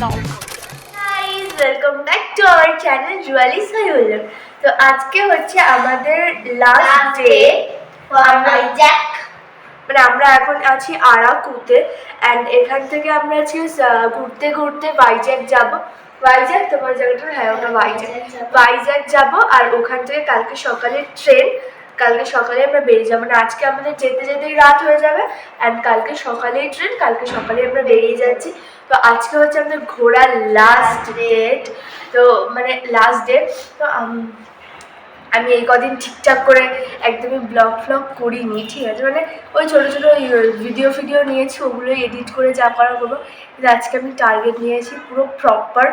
দাও। Guys, welcome back to our channel জুয়ালি সাইউল্লাহ। তো আজকে হচ্ছে আমাদের লাস্ট ডে ভাইজ্যাক, মানে আমরা এখন আছি আরাকুতে অ্যান্ড এখান থেকে আমরা আছি ঘুরতে ঘুরতে ভাইজ্যাক যাব। ভাইজ্যাক তোমার জায়গাটা? হ্যাঁ, ওটা ভাইজ্যাক যাব। আর ওখান থেকে কালকে সকালে ট্রেন, কালকে সকালে আমরা বেরিয়ে যাবো। মানে আজকে আমাদের যেতে যেতেই রাত হয়ে যাবে অ্যান্ড কালকে সকালেই ট্রেন, কালকে সকালে আমরা বেরিয়ে যাচ্ছি। তো আজকে হচ্ছে আমাদের ঘোরার লাস্ট ডেট, তো মানে লাস্ট ডে। তো আমি এই কদিন ঠিকঠাক করে একদমই ব্লগ করিনি, ঠিক আছে, মানে ওই ছোটো ছোটো ভিডিও নিয়েছি, ওগুলো এডিট করে যা করা করবো। কিন্তু আজকে আমি টার্গেট নিয়েছি পুরো প্রপার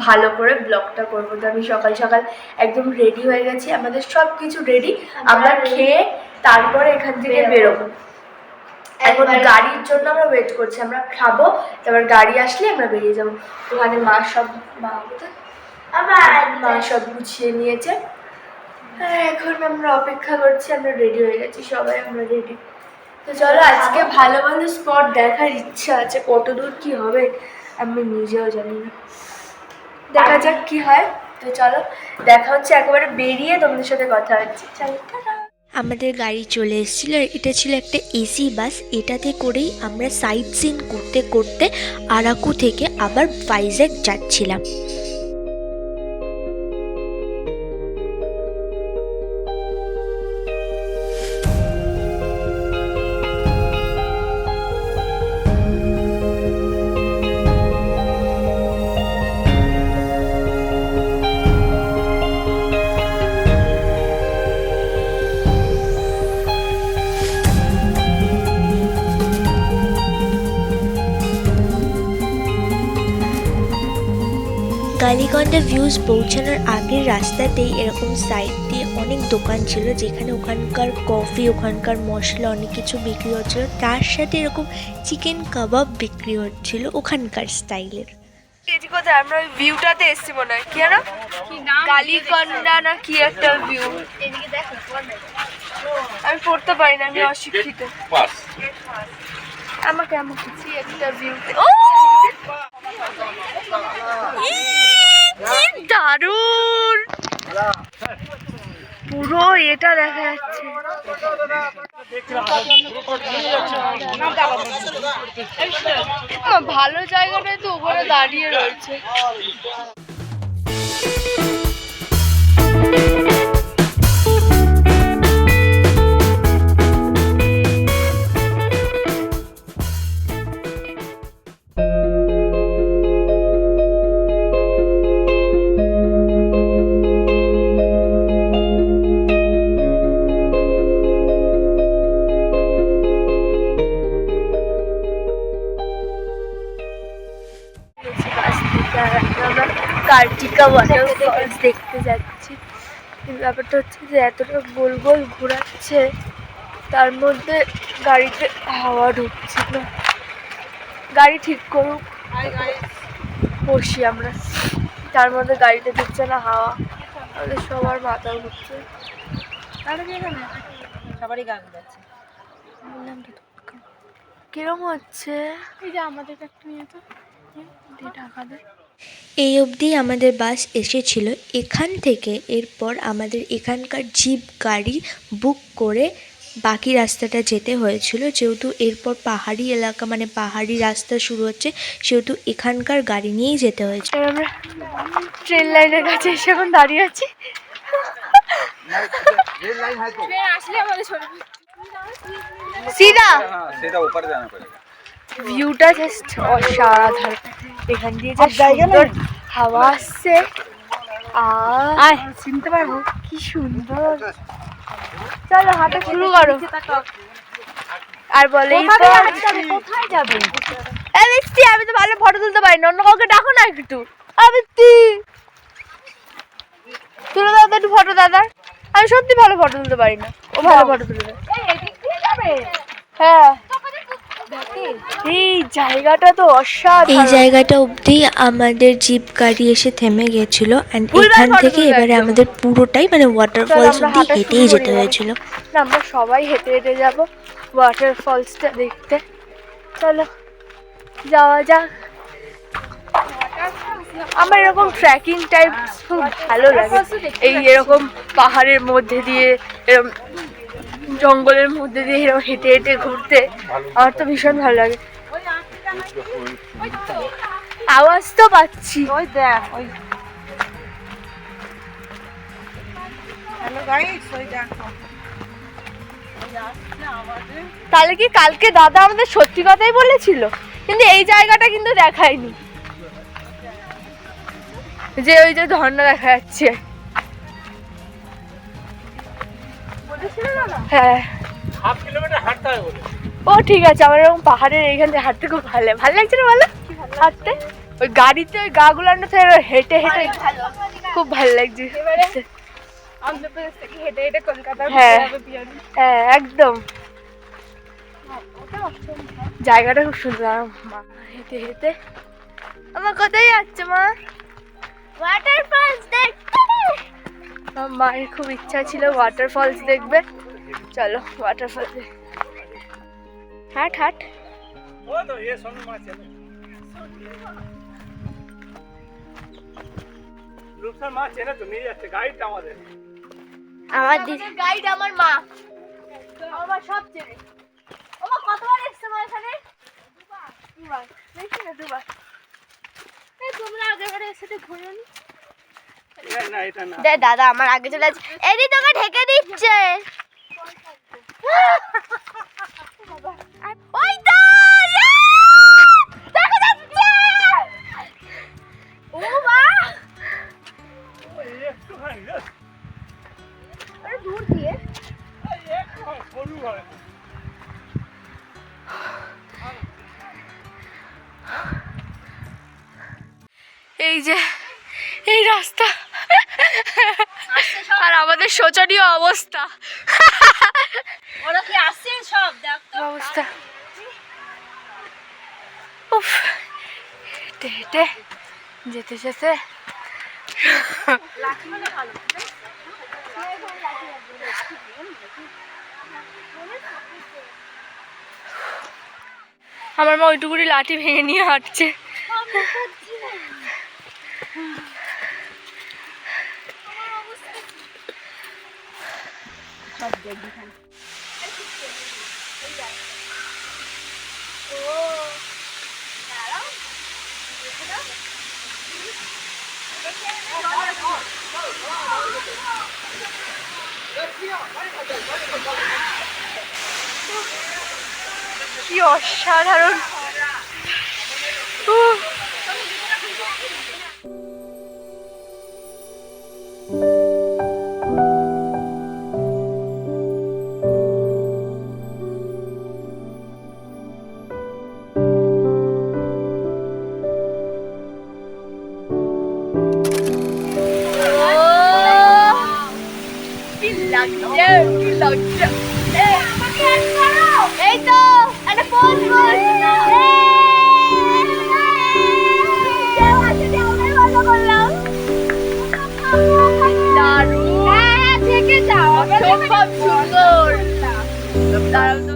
ভালো করে ব্লগটা করবো। তো আমি সকাল সকাল একদম রেডি হয়ে গেছি, আমাদের সব কিছু রেডি। আমরা খেয়ে তারপরে এখান থেকে বেরোবো। এখন গাড়ির জন্য আমরা ওয়েট করছি, আমরা খাবো, তারপর গাড়ি আসলে আমরা বেরিয়ে যাবো। ওখানে মা সব গুছিয়ে নিয়েছে। হ্যাঁ, এখন আমরা অপেক্ষা করছি, আমরা রেডি হয়ে গেছি, সবাই আমরা রেডি। তো চলো, আজকে ভালো ভালো স্পট দেখার ইচ্ছা আছে, কত দূর কী হবে আমি নিজেও জানি না, দেখা যাক কি হয়। তো চলো, দেখা হচ্ছে একেবারে বেরিয়ে, তোমাদের সাথে কথা হচ্ছে। চলো, আমাদের গাড়ি চলে এসেছিল, এটা ছিল একটা এসি বাস। এটাতে করেই আমরা সাইট সিন করতে করতে আরাকু থেকে আবার ভাইজ্যাক যাচ্ছিলাম। কালীগঞ্জে ভিউজ পৌঁছানোর আগের রাস্তাতেই এরকম সাইড দিয়ে অনেক দোকান ছিল, যেখানে ওখানকার কফি, ওখানকার মশলা অনেক কিছু বিক্রি হচ্ছিল। তার সাথে এরকম চিকেন কাবাব বিক্রি হচ্ছিল ওখানকার স্টাইলের। কোথায় আমরা ওই ভিউটাতে এসছি মনে হয়, কি না কালীকন্ডা না কি একটা ভিউ। আমি পড়তে পারি না, আমি অশিক্ষিত। আমাকে কি একটা ভিউ। কি দারুণ, পুরো এটা দেখা যাচ্ছে। ভালো জায়গাটায় তো ওখানে দাঁড়িয়ে রয়েছে। কার্তিকা ওয়াটারফলস দেখতে যাচ্ছি। কিন্তু ব্যাপারটা হচ্ছে যে এতটা গোল গোল ঘোরাচ্ছে, তার মধ্যে গাড়িতে হাওয়া ঢুকছে না। গাড়ি ঠিক করুক, বসি আমরা, তার মধ্যে গাড়িতে ঢুকছে না হাওয়া, আমাদের সবার মাথা ঘুরছে। সবারই গান যাচ্ছে। কিরম হচ্ছে? এই যে আমাদের একটা নিয়ে তো টাকা দেয়। এই অবধি আমাদের বাস এসেছিল। এখান থেকে এরপর আমাদের এখানকার জিপ গাড়ি বুক করে বাকি রাস্তাটা যেতে হয়েছিল, যেহেতু এরপর পাহাড়ি এলাকা, মানে পাহাড়ি রাস্তা শুরু হচ্ছে, সেহেতু এখানকার গাড়ি নিয়েই যেতে হয়েছে। আমরা ট্রেন লাইনের কাছে এসে এখন দাঁড়িয়ে আছি। ভিউটা জাস্ট অসাধারণ, এখান দিয়ে যা সুন্দর হাওয়া আসছে, আর চিনতে পারবো কি সুন্দর। চলো, হাঁটা শুরু করো। আর বলে কোথায় যাবে? আমি তো ভালো ফটো তুলতে পারি না, অন্য কাউকে ডাকো না একটু। তুলে দাও তো একটু ফটো দাদা, আমি সত্যি ভালো ফটো তুলতে পারি না, ও ভালো ফটো তুলে দেয়। হ্যাঁ, এই জায়গাটা তো অসাধারণ। এই জায়গাটা অবধি আমাদের জিপ গাড়ি এসে থেমে গেছিল, অ্যান্ড এখান থেকে এবারে আমাদের পুরোটাই মানে ওয়াটারফলস অবধি হেঁটেই যেতে হয়েছিল। আমরা সবাই হেঁটে হেঁটে যাবো ওয়াটারফলসটা দেখতে। চলো যাওয়া যাক। আমার এরকম ট্রেকিং টাইপ খুব ভালো লাগে, এই এরকম পাহাড়ের মধ্যে দিয়ে এরকম জঙ্গলের মধ্যে দিয়ে এরকম হেঁটে হেঁটে ঘুরতে আমার তো ভীষণ ভালো লাগে। আওয়াজ তো পাচ্ছি, ওই দেখ ওই হ্যালো গাইস, ওই দেখো তাহলে কি কালকে দাদা আমাদের সত্যি কথাই বলেছিল, কিন্তু এই জায়গাটা কিন্তু দেখায়নি, যে ওই যে ঝর্ণা দেখা যাচ্ছে। হ্যাঁ, হাফ কিলোমিটার হাঁটতে হয় বলে। ও ঠিক আছে, আমার এরকম পাহাড়ের এইখান থেকে হাঁটতে খুব ভালো লাগে। ভালো লাগছে না বলো হাঁটতে? ওই গাড়িতে ওই গা গুলানো হেঁটে হেঁটে খুব ভালো লাগছে। অন্ধ্রপ্রদেশ থেকে হেঁটে হেঁটে কলকাতা হ্যাঁ হ্যাঁ একদম, জায়গাটা খুব সুন্দর। মা হেঁটে হেঁটে, আমার কোথায় যাচ্ছে মা? ওয়াটারফলস দেখতে। আমার মায়ের খুব ইচ্ছা ছিল ওয়াটারফলস দেখবে, চলো ওয়াটারফলস। হাট হাট, ও তো ये सोनू माँ चले রূপসার মা চেনে তো, নিয়ে যাচ্ছে গাইডটা আমাদের। আমার দিদি গাইড আমার মা, আমার সব চেনে। ও মা কতবার এসেছে মা এখানে? দুবার দেখি না, দুবার। এই তোমরা আগেবারে এসে ঘুরোনি? না এটা না, দে দাদা আমার আগে চলে যাচ্ছে, এদি তোকে ঢেকে দিচ্ছে। ওই তো দেখা যাচ্ছে। ও মা একটুখানি just, আরে দূর দিয়ে একটুখানি সরু হয়। এই যে এই রাস্তা, আর আমাদের শোচনীয় অবস্থা। ওরা কি আসছে সব দেখ তো অবস্থা, উফ, হেঁটে হেঁটে যেতে যেতে আমার মা ওইটুকুনি লাঠি ভেঙে নিয়ে হাঁটছে। কি অসাধারণ, এই তো একটা পোজ থেকে যাও, খুব সুন্দর। দাঁড়াও তো,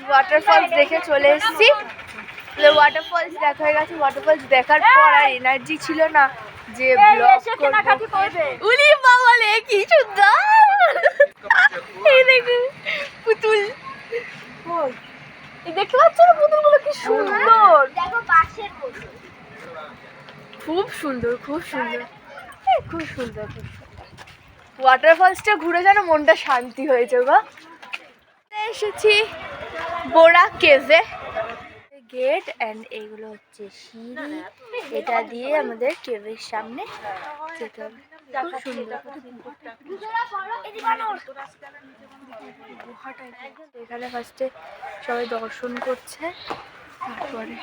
ওয়াটারফলস দেখে চলে এসেছি। ওয়াটারফলস দেখা হয়ে গেছে। ওয়াটারফলস দেখার পর আর এনার্জি ছিল না যে ব্লগ করব। উলি বাবা রে কি সুন্দর, এই দেখুন পুতুল, এই দেখতে পাচ্ছ না পুতুলগুলো কি সুন্দর, দেখো বাঁশের মতো, খুব সুন্দর খুব সুন্দর খুব সুন্দর খুব সুন্দর। ওয়াটারফলসটা ঘুরে যেন মনটা শান্তি হয়েছে গো। এসেছি বোরা কেভে, গেট অ্যান্ড এইগুলো হচ্ছে সিঁড়ি, এটা দিয়ে আমাদের কেভের সামনে যেতে হবে। খুব সুন্দর গুহাটা, এখানে ফার্স্টে সবাই দর্শন করছে, তারপরে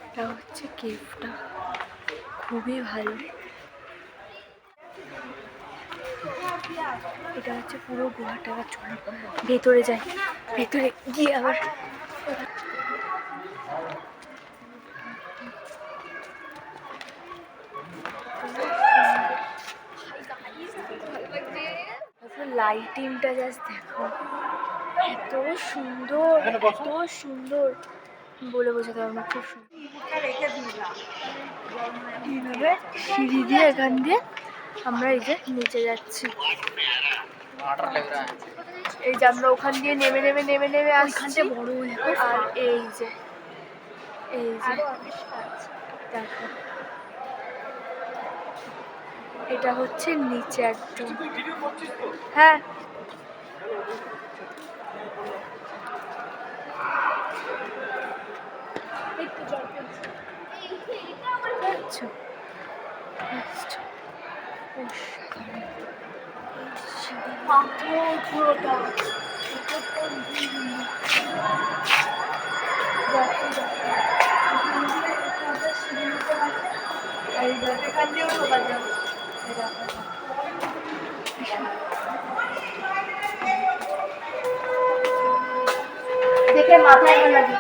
এটা হচ্ছে কেভটা, খুবই ভালো। এটা হচ্ছে পুরো গুহাটা, চলো ভেতরে যাই, ভেতরে গিয়ে আবার লাইটিংটা জাস্ট দেখো, এত সুন্দর, এত সুন্দর, বলে বোঝাতে পারবো না, খুব সুন্দর। এইভাবে সিঁড়ি দিয়ে এখান দিয়ে আমরা এই যে নিচে যাচ্ছি। এই যে আমরা ওখান দিয়ে নেমে নেমে নেমে নেমে আসছি। আর এই যে দেখো, এটা হচ্ছে নিচে একদম। হ্যাঁ, পুরোটা এখান দিয়েও ঢোকা যাবে। দেখে মাথায় লাগে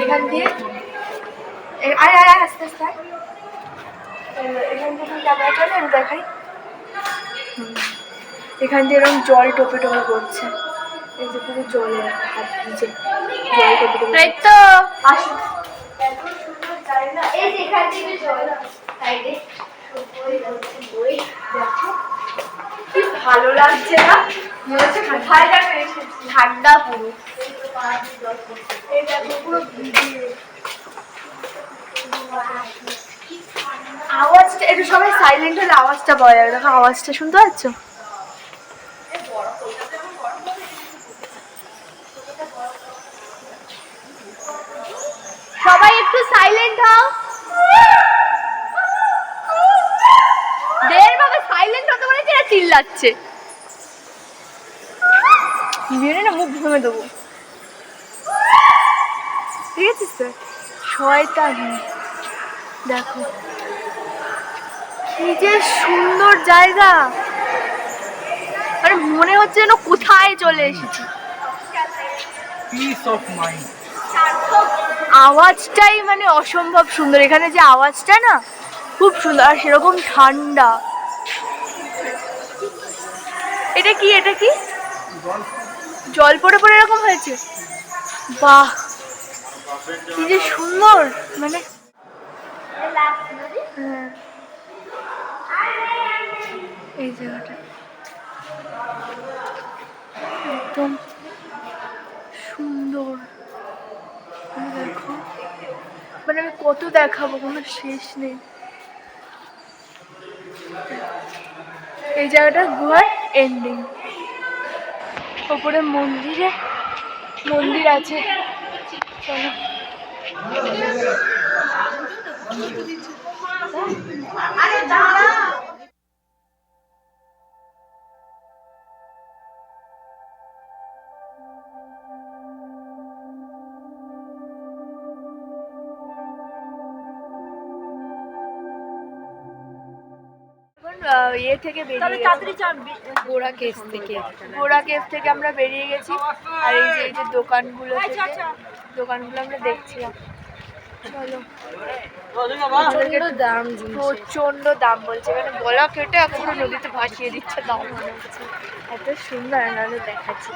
এখান দিয়ে আয় আয় আস্তে আস্তে এখান থেকে ক্যামেরা চলে আমি দেখাই। এখান দিয়ে এরকম জল টোপে টোপে পড়ছে, এই যে পুরো জলে হাত ভিজে জল টোপে টোপে। তাই তো আসুন, এত সুন্দর জায়গা। এই যে এখান থেকে জল সাইডে দেখো কি ভালো লাগছে না, মনে হচ্ছে কোথায় যেন এসেছি, ঠান্ডা পুরো। এই দেখো পুরো ভিজে। আওয়াজটা একটু সবাই সাইলেন্ট হলে আওয়াজটা পাওয়া যাবে। দেখো আওয়াজটা শুনতে পাচ্ছ? সবাই একটু সাইলেন্ট হও। দের বাবা সাইলেন্ট হতে বলেছে, এরা চিল্লাচ্ছে। মেরে না মুখ ভেঙে দেবো, ঠিক আছে স্যার? শয়তানি। দেখো কি যে সুন্দর জায়গা, মানে মনে হচ্ছে যেন কোথায় চলে এসেছি। Piece of mind. আওয়াজটাই মানে অসম্ভব সুন্দর, এখানে যে আওয়াজটা না খুব সুন্দর, আর সেরকম ঠান্ডা। এটা কি, এটা কি জল পড়ে পড়ে এরকম হয়েছে? বাহ, কি যে সুন্দর, মানে হ্যাঁ এই জায়গাটা একদম সুন্দর। দেখো মানে আমি কত দেখাবো, কোনো শেষ নেই। এই জায়গাটা গুহার এন্ডিং। ওপরে মন্দির আছে, চলো। ইয়ে থেকে গোড়া কেভ থেকে আমরা বেরিয়ে গেছি। আর এই যে দোকানগুলো আমরা দেখছিলাম। চলো, প্রচন্ড দাম বলছে, মানে গলা কেটে পুরো নদীতে ভাসিয়ে দিচ্ছে দাম মনে হচ্ছে। এত সুন্দর, নাহলে দেখাচ্ছি।